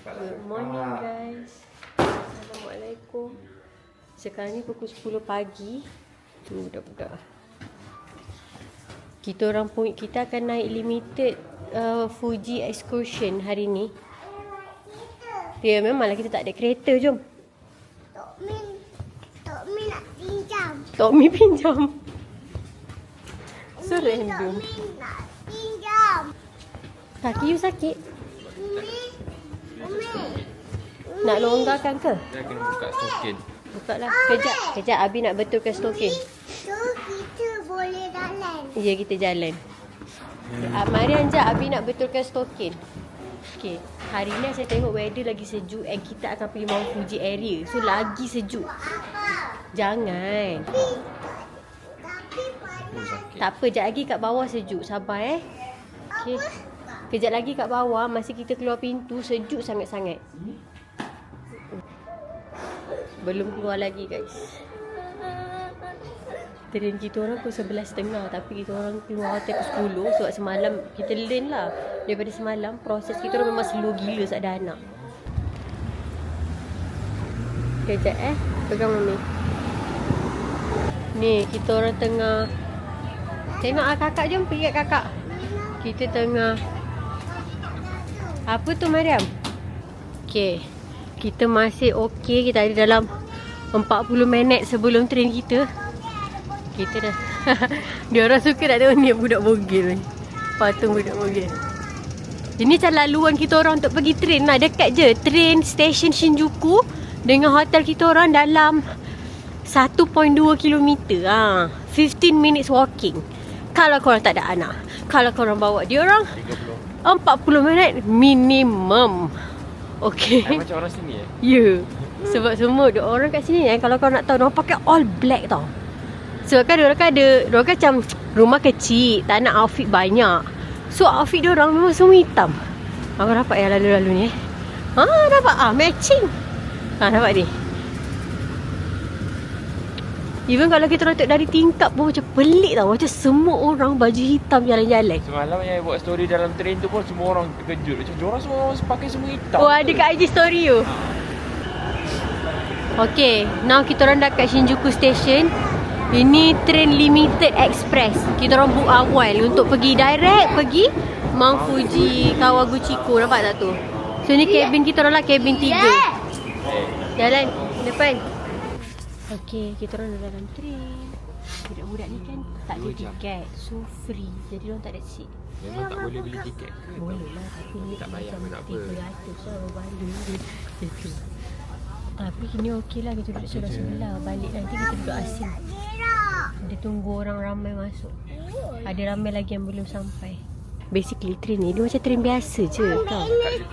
Good morning guys. Assalamualaikum. Sekarang ni pukul 10 pagi. Tu budak-budak. Kita akan naik limited Fuji excursion hari ni. Ya memanglah kita tak ada kereta, jom. Tok Min nak pinjam. Tok Mi pinjam. So random. Tok Min nak pinjam. Kaki you sakit? Umi. Nak longgarkan ke? Dia kena buka stokin. Buka lah. Kejap. Abi nak betulkan stokin. So kita boleh jalan. Ya, kita jalan. Mari Anja, Abi nak betulkan stokin. Okay. Hari ni saya tengok weather lagi sejuk and kita akan pergi Mount Fuji area. So lagi sejuk. Jangan. Tapi panas. Tak apa, sekejap lagi kat bawah sejuk. Sabar Okay. Kejap lagi kat bawah, masa kita keluar pintu, sejuk sangat-sangat. Belum keluar lagi guys. Train kita orang pukul 11.30, tapi kita orang keluar hotel pukul 10. Sebab semalam kita learn lah. Daripada semalam, proses kita orang memang slow gila saat ada anak. Kejap pegang mami. Ni, kita orang tengah. Tengok kakak, jom pergi kat kakak. Kita tengah. Apa tu Mariam? Okay. Kita masih okey. Kita ada dalam 40 minit sebelum train kita. Kita dah. Dia orang suka nak tengok ni budak bogil ni. Patung budak bogil. Ini macam laluan kita orang untuk pergi train lah. Dekat je. Train station Shinjuku dengan hotel kita orang dalam 1.2 km. 15 minutes walking. Kalau korang tak ada anak. Kalau korang bawa dia orang 40 minit minimum. Okay. Macam orang sini Ya. Sebab semua orang kat sini kalau kau nak tahu, diorang pakai all black tau. Sebab kan diorang kan macam rumah kecil, tak nak outfit banyak. So outfit diorang memang semua hitam. Aku dapat yang lalu-lalu ni dapat matching. Dapat ni. Even kalau kita orang tengok dari tingkap pun macam pelik tau. Macam semua orang baju hitam jalan-jalan. Semalam yang buat story dalam train tu pun semua orang terkejut. Macam diorang semua pakai semua hitam. Oh, ada kat IG story tu. Okay, now kita orang dah kat Shinjuku Station. Ini train limited express. Kita orang book awal untuk pergi direct pergi Mount Fuji Kawaguchiko. Nampak tak tu? So ni cabin kita orang lah, cabin 3. Jalan depan. Okay, kita orang dah dalam train. Budak-budak ni kan tak ada tiket. So free. Jadi diorang tak ada seat. Memang tak boleh beli tiket ke? Boleh lah, tapi ni tak bayar pun tak apa. 300 lah balik itu. Tapi ini okey lah, kita duduk sebelah-sebelah. Balik nanti kita duduk asing. Dia tunggu orang ramai masuk. Ada ramai lagi yang belum sampai. Basically train ni dia macam train biasa je tau.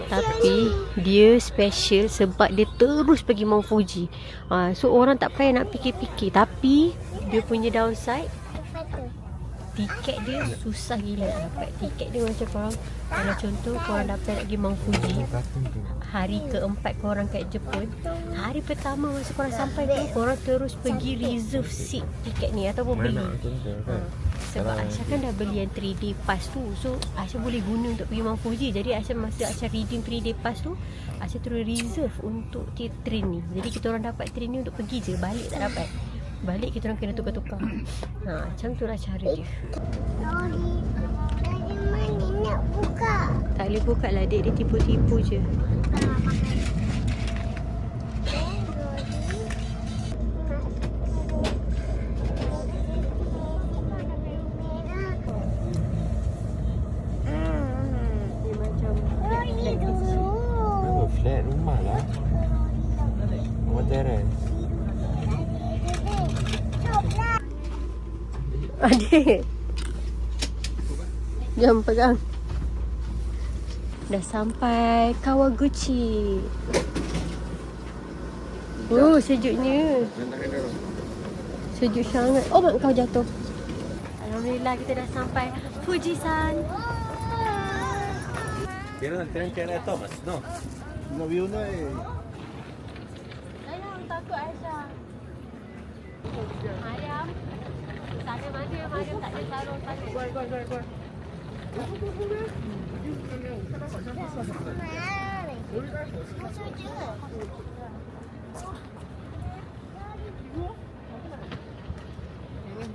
Tapi dia special sebab dia terus pergi Mount Fuji. So orang tak payah nak fikir-fikir. Tapi dia punya downside, tiket dia susah gila nak dapat. Tiket dia macam korang, kalau contoh korang dapat nak pergi Mount Fuji hari keempat korang kat Jepun, hari pertama masa korang sampai tu, korang terus pergi reserve seat tiket ni ataupun beli. Sebab Aisyah kan dah beli yang 3D pass tu. So Aisyah boleh guna untuk pergi Mount Fuji. Jadi masa Aisyah redeem 3D pass tu, Aisyah terus reserve untuk train ni. Jadi kita orang dapat train ni untuk pergi je, balik tak dapat. Balik kita orang kena tukar-tukar. Macam tu lah cara dia. Dari mana nak buka? Tak boleh buka lah dek, dia tipu-tipu je. Flat rumah lah. Rumah teres. Adik, jom pegang. Dah sampai Kawaguchi. Oh, sejuknya. Sejuk sangat. Oh, mak kau jatuh. Alhamdulillah kita dah sampai Fujisan. Kira train kena Thomas, no? No view no Sayang, takut Aisyah. Mariam. Sana mana? Mariam tak ada sarung sana. Keluar. Jangan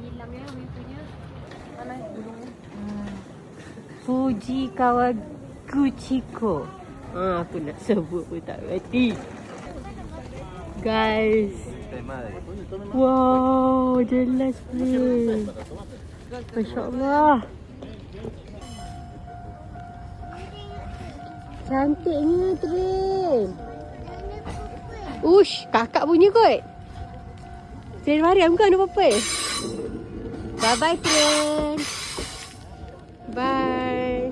hilang ya punya. Mana burungnya? Fuji Kawaguchiko. Aku nak sebut pun tak berhenti. Guys. Wow, jelas please. Masya Allah. Cantiknya Trin. Ush, kakak punya kot. Trin Mariam kan ada apa-apa? Bye-bye Trin. Bye.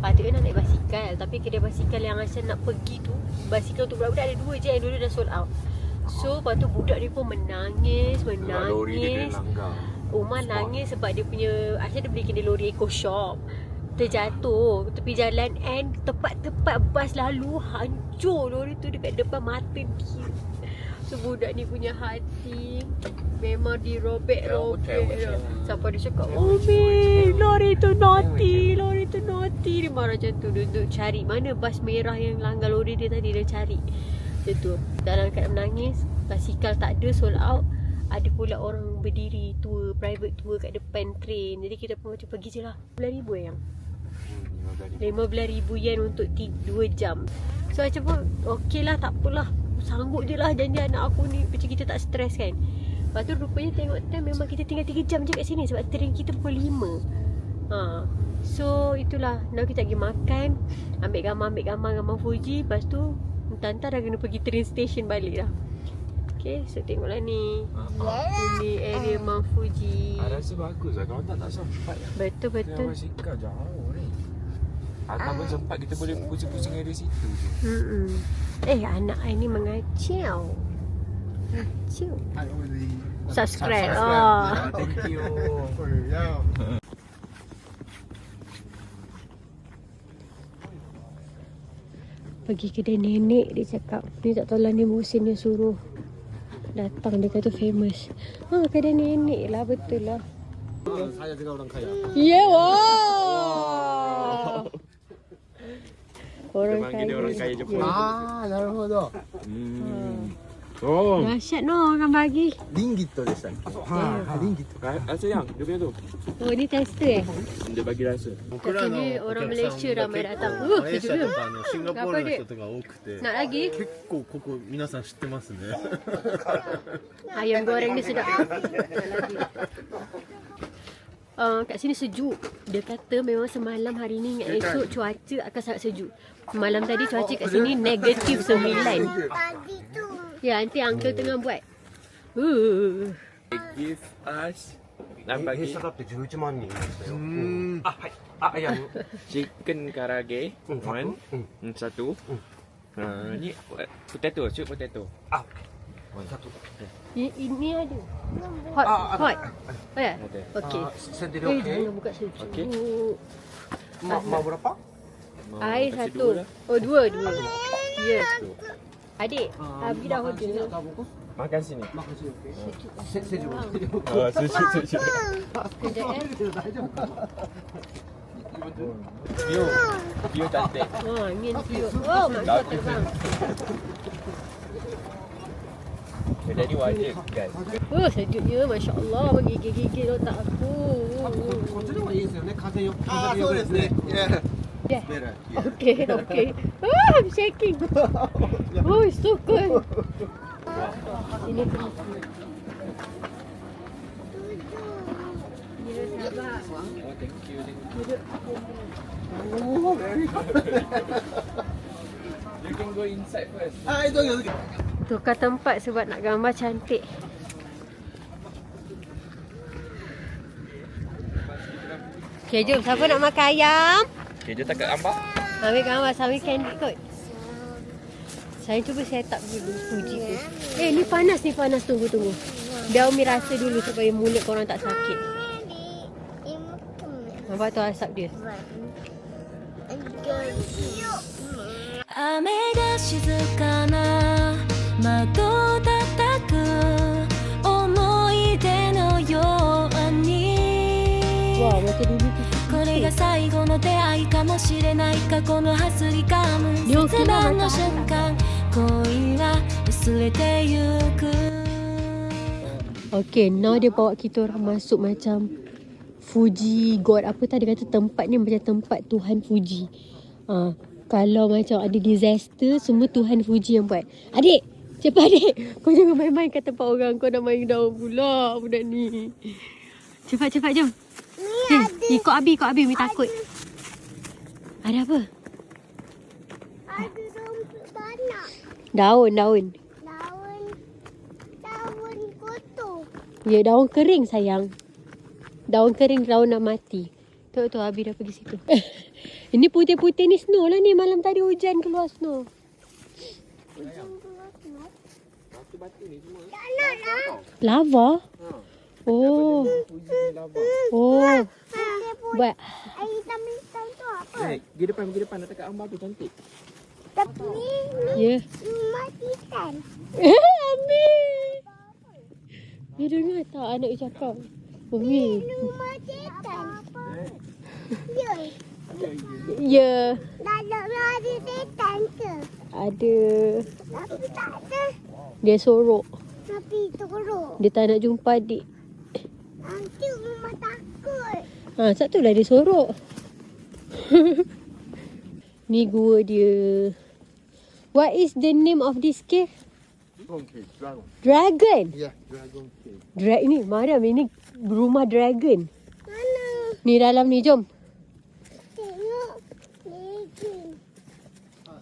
Patutnya nak naik basikal. Tapi kedai basikal yang Aisyah nak pergi tu, basikal untuk budak-budak ada 2 je. Yang dulu dah sold out. So, lepas tu budak dia pun menangis. Umar nangis sebab dia punya, Aisyah dia beli kedai lori Eco Shop. Terjatuh tepi jalan and tepat-tepat bas lalu, hancur lori tu dekat depan mata dia. So budak ni punya hati memang dirobek-robek. Sampai dia cakap, Umi, lori tu naughty. Dia marah macam tu. Dia duduk cari mana bas merah yang langgar lori dia tadi. Dia cari macam tu. Dalam keadaan menangis, basikal tak ada, sold out. Ada pula orang berdiri tour, private tour kat depan train. Jadi kita pun macam pergi je lah. 15,000 yang 15,000 yen untuk 2 jam. So macam pun okey lah, tak apalah, sanggup je lah janji anak aku ni. Macam kita tak stres kan. Lepas tu rupanya tengok time memang kita tinggal 3 jam je kat sini. Sebab train kita pukul 5. So itulah. Now kita pergi makan, ambil gambar Fuji. Lepas tu entah-entah dah kena pergi train station balik dah. Okay, so tengoklah ni. Ini area Mount Fuji. Rasa bagus lah. Kalau tak sempat. Betul. Basikal jauh ni. Ataupun sempat kita boleh pusing-pusing area situ je. Anak I ni mengacau. Subscribe. Thank you. Pergi kedai nenek, dia cakap dia tak tahu lah ni musim dia suruh datang. Dia kata famous. Kedai nenek lah, betul lah. Saya juga orang kaya. Ya, wow. Orang kaya. Dia orang kaya Jepun. naruhodo. Oh. Dahsyat no orang bagi. Ringgitでしたっけ? Ringgit. Rasa yang dia punya tu. Oh, ni tester Dia bagi rasa. Katanya orang Malaysia ramai datang. Sejuk dia. シンガポールの人とか多くて Nak lagi? 結構ここ皆さん知ってますね Ayam goreng ni sedap. Nak lagi. Kat sini sejuk. Dia kata memang semalam hari ni dengan esok cuaca akan sangat sejuk. Malam tadi cuaca kat sini negatif 9. Tadi tu. Ya, nanti uncle tengah buat. They give us bagi だって11万人いましたよ ayam chicken karage one satu. Ni potato, sweet potato. Ini ada. Hot. Oh ya? Okey. Sendiri Jangan buka sejuk. Okey. mau berapa? Air Kasih satu. dua lah. Oh, dua. Ya. Adik, Abi dah order. Makan sini. sejuk Sejuk. View cantik. Angin tiup. Oh, maksud terbang. Kedai ni wajib guys. Oh, sejuknya. Masya Allah. Menggigit-gigit otak aku. こっちでもいいですよね風よそうですね Yeah. Okay. I'm shaking. Oh, it's so cold. Ini please. Ini sahabat. Oh, thank you. You can go inside first. Tukar tempat sebab nak gambar cantik. Okay, jom. Siapa nak makan ayam? Okay, jom tak gambar. Ambil gambar sambil candid kot. Saya cuba set up dulu Fuji tu. Ni panas. Tunggu. Biar Umi rasa dulu supaya mulut korang tak sakit. Nampak tu asap dia. 雨が静かな窓叩く思い出のように Wah, macam dulu tu. これが最後のの出会いかもしれない過去のはすりかむ切断の瞬間恋は薄れてゆく Okay, now dia bawa kita orang masuk macam Fuji God apa tadi kata tempat ni macam tempat Tuhan Fuji. Kalau macam ada disaster semua Tuhan Fuji yang buat. Adik, cepat adik. Kau jangan main-main kat tempat orang. Kau dah main daun pula budak ni. Cepat jom. Ikut Abi Mi takut. Ada apa? Ada rumput banyak. Daun. Daun kotor. Ya, daun kering sayang. Daun kering, daun nak mati. Tu Abi dah pergi situ. Ini putih-putih ni snow lah ni. Malam tadi hujan keluar snow. Batu-batu ni semua. Tak nak lah. Lava? Oh. Oh. Buat. Air hitam-hitam tu apa? Pergi depan. Nak dekat ambang tu cantik. Tapi ni Ya. matikan. Ami. Dia dengar tak anak cakap? Umi. Matikan. Ya. Ya. Dalam ada setan ke? Ada. Tapi tak ada. Dia sorok. Tapi teruk. Dia tak nak jumpa adik. Nanti rumah takut. Satulah dia sorok. Ni gua dia. What is the name of this cave? Dragon. Yeah, Dragon Cave. Ni, Mariam, ini rumah dragon. Mana? Ni dalam ni, jom. Tengok. Legend.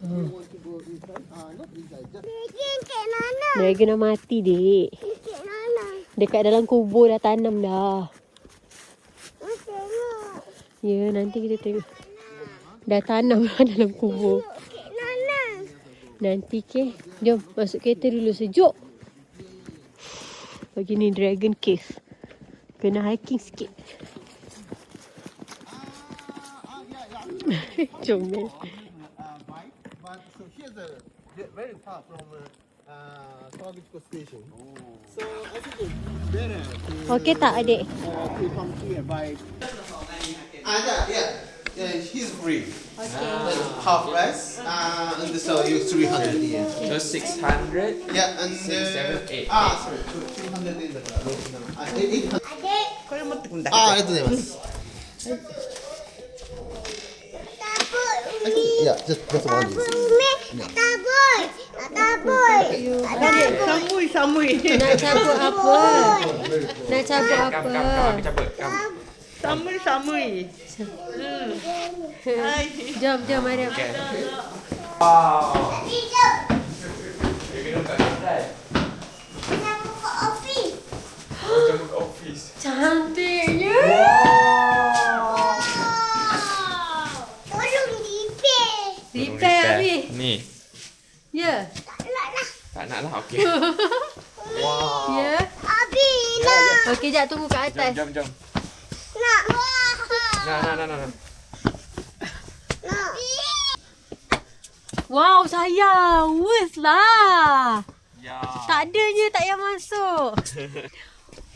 You want to go inside? Not inside, just Legend Kek Nana. Dragon dah mati, dek. Kek Nana. Dekat dalam kubur dah tanam dah. Tengok. Ya, nanti kita tengok. Dah tanam lah dalam kubur. Kek Nana. Nanti ke. Jom masuk kereta dulu, sejuk. Bagi ni Dragon Cave. Kena hiking sikit. Comel. bike, but so here's very far from Kawaguchiko station. So I think it's better to Okey tak adik? to come here by. Yeah, he's free. Half price. And so you 300 yen. So 600. Yeah, and 6, 7, 8. sorry, 200 yen だから800. ありがとうございます。Yeah, just one. Samui. Nak cabut apa? Nak cabut apa? Kami cabut. Samui. Jom Mariam. Okay. Wow. You're gonna cut that. Macam buka office. Cantiknya. Tolong repair. Repair Abi. Ni. Ya. Tak nak lah. Okay. Wow. Ya. Abi nak. Okey, jap tunggu kat atas. Jom. Nak. Nah. Wow, sayang. Worth lah. Ya. Tak adanya tak payah masuk.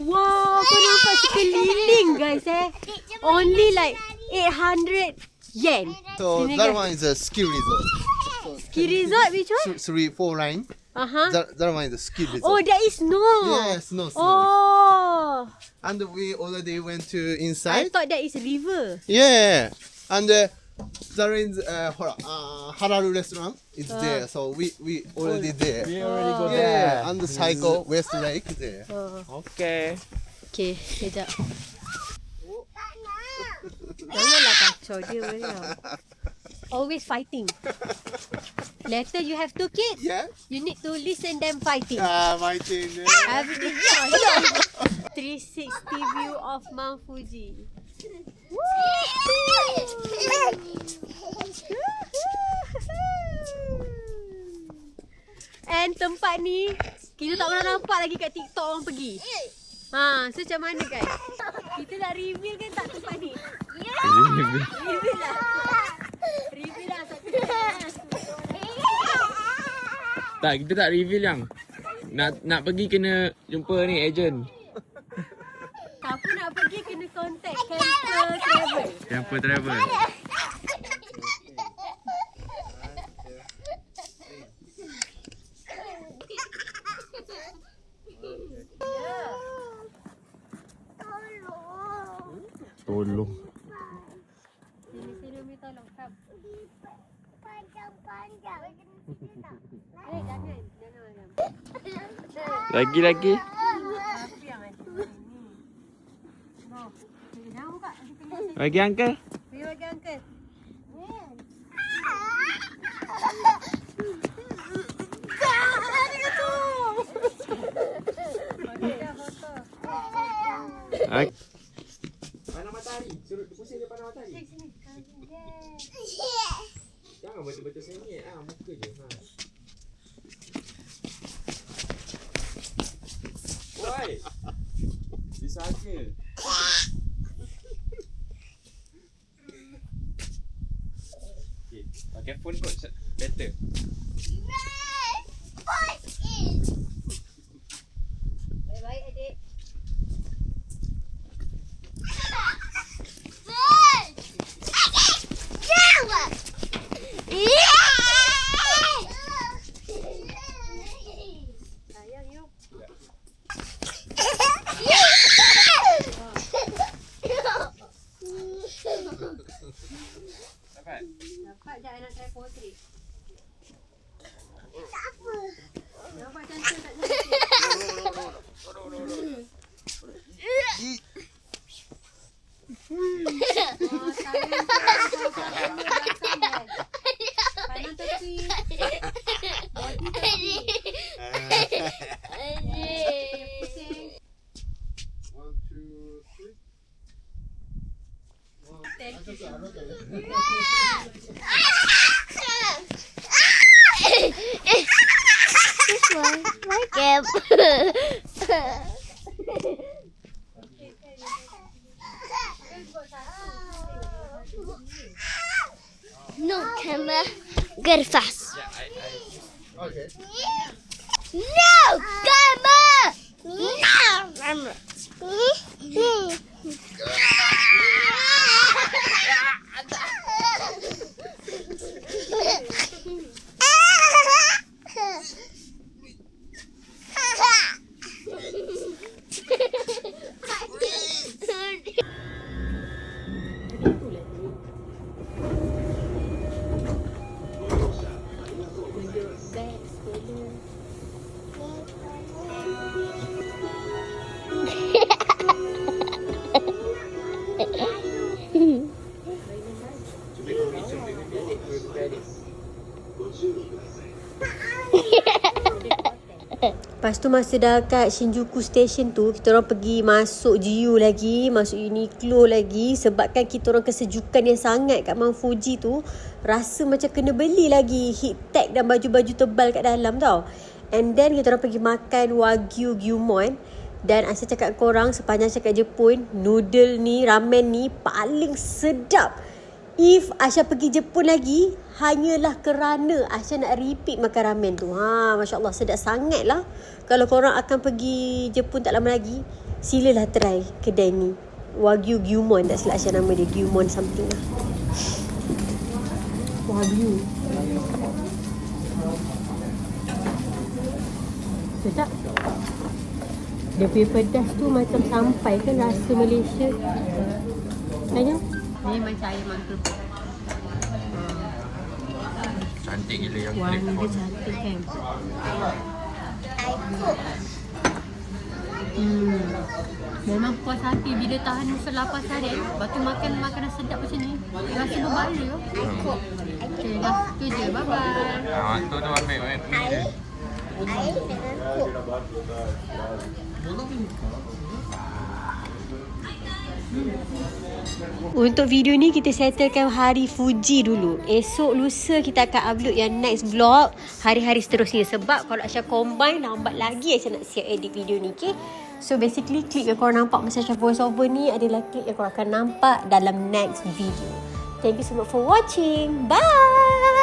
Wow, kau nampak sekeliling guys Only like 800 yen. So Sini, that guys. one is a ski resort. Ski resort which one? 3-4 line. That one is a ski resort. Oh, there is snow. Yes, no snow. Oh, And we already went to I inside. thought that is a river. Yeah, and there is halal restaurant. It's there, so we already there. We already go Yeah, and the cycle West Lake there. Okay. Okay, sekejap. Janganlah kacau dia Mariam. Always fighting. Later you have 2 kids. Yeah. You need to listen them fighting. My thing. Everything. 360 view of Mount Fuji. And tempat ni kita tak pernah nampak lagi kat TikTok orang pergi. So macam mana guys? Kita nak reveal kan tak tempat ni? Reveal lah. Reveal lah satu kali. Tak, kita tak reveal yang. Nak pergi kena jumpa ni agent. Siapa nak pergi kena contact Camper Travel. Camper Travel. tolong. Sini Umi tolong. Kam. Panjang-panjang. Jangan. Lagi. Apa yang ada ni? No. Jangan buka. Bagi uncle. Pergi bagi uncle. Mana matahari? Suruh pusing dia pandang matahari. Jangan betul-betul sengit. Muka je. Woi. Bisa aja. Okay. Pakai phone kot better. Baik-baik adik. Sayang yuk. Dapat je anak saya potret. Nampak cantik tak cantik? Kanan tepi. Body tepi. Pusing. 1, 2, 3. Thank you. This one, like it. No camera, get fast. Okay. No camera. No camera. Lepas tu masa dah kat Shinjuku Station tu, kita orang pergi masuk GU lagi, masuk Uniqlo lagi, sebabkan kita orang kesejukan yang sangat kat Mount Fuji tu, rasa macam kena beli lagi heat tech dan baju-baju tebal kat dalam tau. And then kita orang pergi makan Wagyu Gyumon. Dan Aisyah cakap korang sepanjang cakap Jepun, noodle ni, ramen ni paling sedap. If Aisyah pergi Jepun lagi, hanyalah kerana Aisyah nak repeat makan ramen tu. Masya Allah, sedap sangat lah. Kalau korang akan pergi Jepun tak lama lagi, silalah try kedai ni. Wagyu Gyumon, tak silap Aisyah nama dia. Gyumon something lah. Wagyu. Sedap. Dia punya pedas tu macam sampai kan rasa Malaysia. Tanya? Ni macam ayam mangkuk. Cantik gila yang Warna dia cantik kan. Memang puas hati bila tahan selepas hari. Lepas tu makan makanan sedap macam ni. Rasa berbalik tu. Okay dah. Tu je. Bye bye. Tu ambil ni je. Untuk video ni kita settlekan hari Fuji dulu. Esok lusa kita akan upload yang next vlog hari-hari seterusnya. Sebab kalau Aisyah combine lambat lagi Aisyah nak siap edit video ni. Okay. So basically klip yang korang nampak masa Aisyah voice over ni adalah klip yang korang akan nampak dalam next video. Thank you so much for watching. Bye.